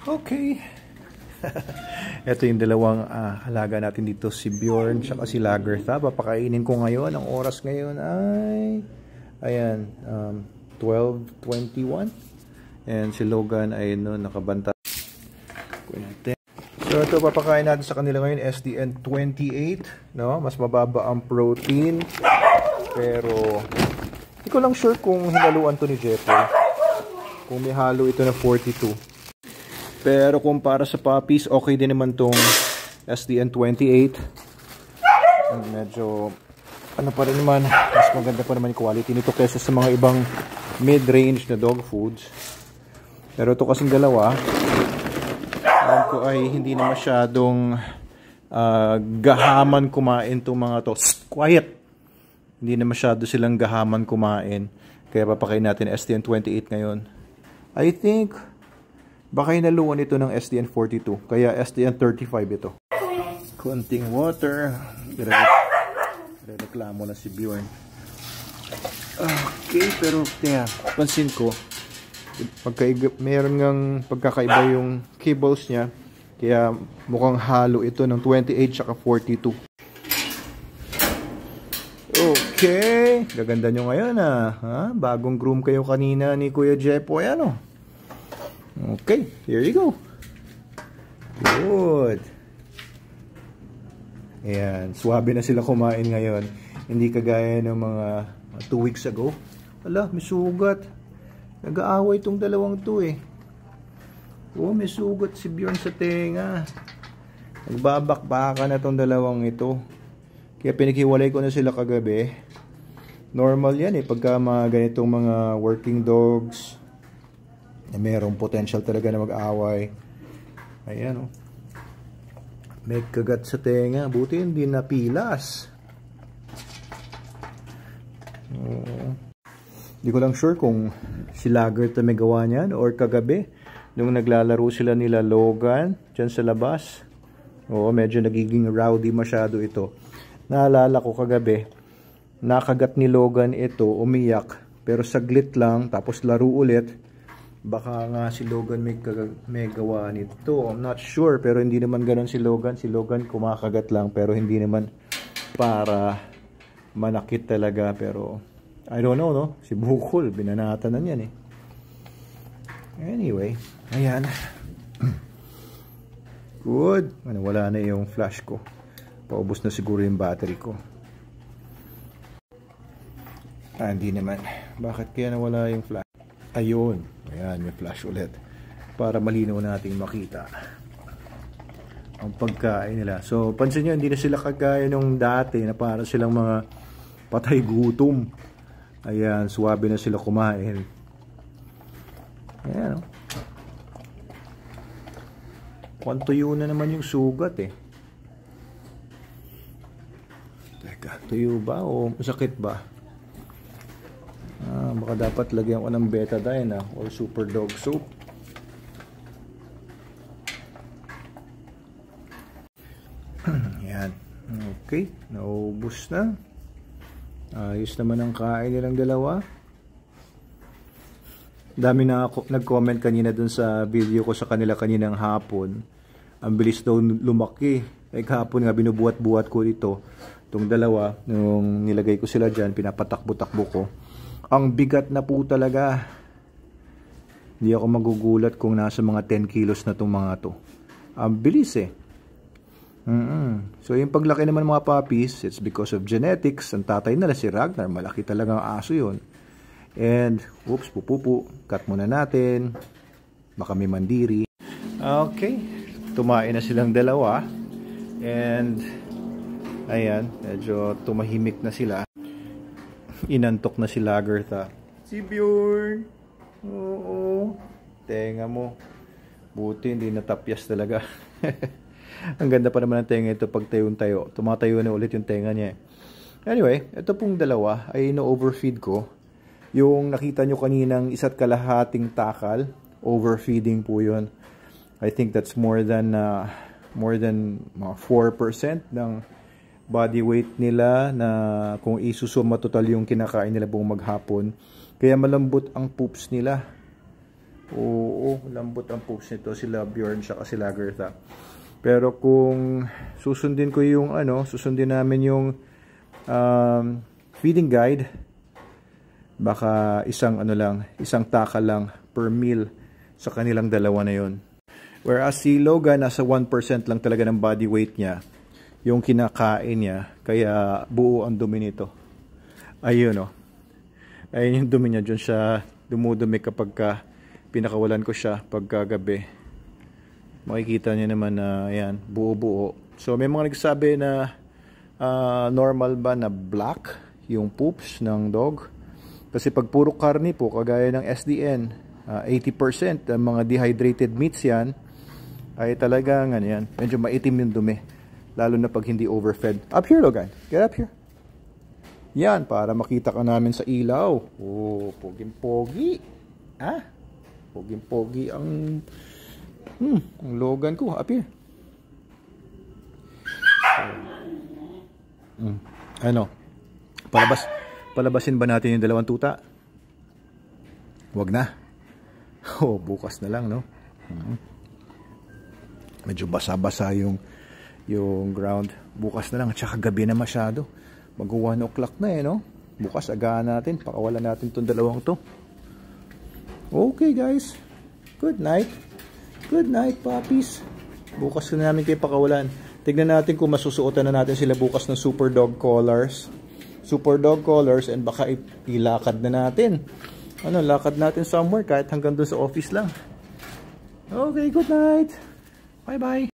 Okay. Ito yung dalawang alaga natin dito, si Bjorn at si Lagertha. Papakainin ko ngayon. Ang oras ngayon ay ayan, 12:21. And si Logan ay nakabanta. So ito papakain natin sa kanila ngayon, SDN 28, no? Mas mababa ang protein. Pero hindi ko lang sure kung hinaluan to ni Jeffrey. Kung may halo ito na 42. Pero kung para sa puppies, okay din naman tong SDN 28. Medyo ano pa rin naman, mas maganda pa naman yung quality nito kaysa sa mga ibang mid-range na dog foods. Pero ito kasing dalawa, alam ko ay hindi na masyadong gahaman kumain itong mga to. Quiet! Hindi na masyado silang gahaman kumain. Kaya papakain natin SDN 28 ngayon. I think baka hinaluan ito ng SDN 42. Kaya SDN 35 ito. Kunting water. Reklamo na si Bjorn. Okay, pero pansin ko, meron ngang pagkakaiba yung kibbles niya. Kaya mukhang halo ito ng 28 at 42. Okay. Gaganda nyo ngayon ha? Bagong groom kayo kanina ni Kuya Jepoy, ano? Okay, here you go. Good. Ayan, swabe na sila kumain ngayon. Hindi kagaya ng mga 2 weeks ago. Ala, may sugat. Nag-aaway itong dalawang to eh. Oh, may sugat si Bjorn sa tenga. Nagbabakbaka na itong dalawang ito. Kaya pinaghiwalay ko na sila kagabi. Normal yan eh, pagka mga ganitong mga working dogs na mayroong potential talaga na mag-away. Ayan oh. May kagat sa tenga. Buti hindi napilas. Hindi ko lang sure kung si Lagertha may gawa niyan or kagabi nung naglalaro sila nila Logan dyan sa labas. Oo, medyo nagiging rowdy masyado ito. Naalala ko kagabi, nakagat ni Logan ito, umiyak, pero saglit lang, tapos laro ulit. Baka nga si Logan may gawa nito. I'm not sure, pero hindi naman ganun si Logan. Si Logan kumakagat lang, pero hindi naman para manakit talaga. Pero, I don't know, no? Si Bukol, binanatan na yan eh. Anyway, ayan. Good. Wala na yung flash ko. Paubos na siguro yung battery ko. Hindi naman. Bakit kaya nawala yung flash? Ayun. Ayan, may flash ulit. Para malinaw nating makita ang pagkain nila. So, pansin nyo, hindi na sila kagaya nung dati na para silang mga patay gutom. Ayan, suwabe na sila kumain. Ayan, oh. Tuyo na naman yung sugat eh. Teka, tuyo ba o masakit ba? Baka dapat lagyan ko ng betadine or super dog soap. Ayan. Okay, naubos na. Ayos naman ang kain nilang dalawa. Dami na ako nag-comment kanina dun sa video ko sa kanila kaninang hapon. Ang bilis daw lumaki. Like hapon nga binubuhat-buhat ko dito. Itong dalawa, nung nilagay ko sila dyan, pinapatakbo-takbo ko. Ang bigat na po talaga. Hindi ako magugulat kung nasa mga 10 kilos na itong mga to. Ang bilis eh. So yung paglaki naman mga puppies, it's because of genetics. Ang tatay nila si Ragnar, malaki talagang aso yun. And, oops, pupupu. Cut muna natin. Baka may mandiri. Okay. Tumain na silang dalawa. And, ayan, medyo tumahimik na sila. Inantok na si Lagertha. Si Bjorn. Oo. Tenga mo. Buti hindi natapyas talaga. Ang ganda pa naman ng tenga ito pag tayo-tayo. Tumatayo na ulit yung tenga niya. Anyway, ito pong dalawa ay no-overfeed ko. Yung nakita nyo kaninang 1.5 takal, overfeeding po yun. I think that's more than 4% ng body weight nila na kung isusuma total yung kinakain nila buong maghapon. Kaya malambot ang poops nila. Oo, lambot ang poops nito, sila Bjorn saka sila Gertha. Pero kung susundin ko yung susundin namin yung feeding guide, baka isang taka lang per meal sa kanilang dalawa na yon. Whereas si Logan, nasa 1% lang talaga ng body weight niya yung kinakain niya, kaya buo ang dumi nito. Ayun ayun yung dumi niya, dyan siya dumudumi kapag pinakawalan ko siya pagkagabi. Makikita niyo naman na ayan, buo-buo. So may mga nagsasabi na normal ba na black yung poops ng dog? Kasi pag puro karne po, kagaya ng SDN, 80% ng mga dehydrated meats yan, ay talagang medyo maitim yung dumi. Lalo na pag hindi overfed. Up here, Logan. Get up here. Yan, para makita ka namin sa ilaw. Oh, poging-pogi. Poging-pogi ang Logan ko. Up here. Palabasin ba natin yung dalawang tuta? Wag na. Bukas na lang, no? Medyo basa-basa yung ground. Bukas na lang, tsaka gabi na masyado. Mag 1 o'clock na no? Bukas agahan natin, pakawalan natin tong dalawang to. Okay guys, good night. Good night puppies. Bukas na namin kayo pakawalan. Tignan natin kung masusuotan na natin sila bukas ng super dog collars. Super dog collars, and baka ilakad na natin. Lakad natin somewhere kahit hanggang doon sa office lang. Okay, good night. Bye bye.